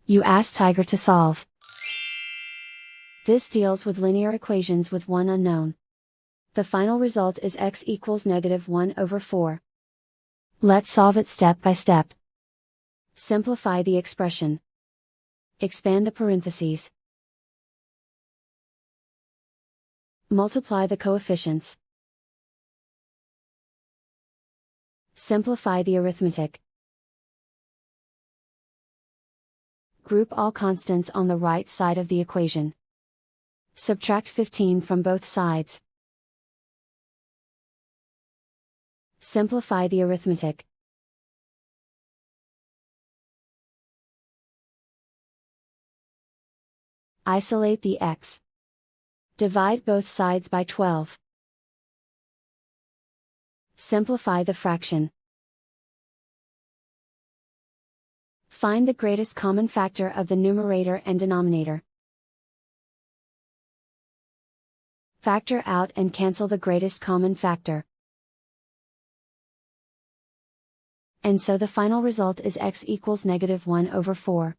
You ask Tiger to solve. This deals with linear equations with one unknown. The final result is x equals -1/4. Let's solve it step by step. Simplify the expression. Expand the parentheses. Multiply the coefficients. Simplify the arithmetic. Group all constants on the right side of the equation. Subtract 15 from both sides. Simplify the arithmetic. Isolate the x. Divide both sides by 12. Simplify the fraction. Find the greatest common factor of the numerator and denominator. Factor out and cancel the greatest common factor. And so the final result is x equals -1/4.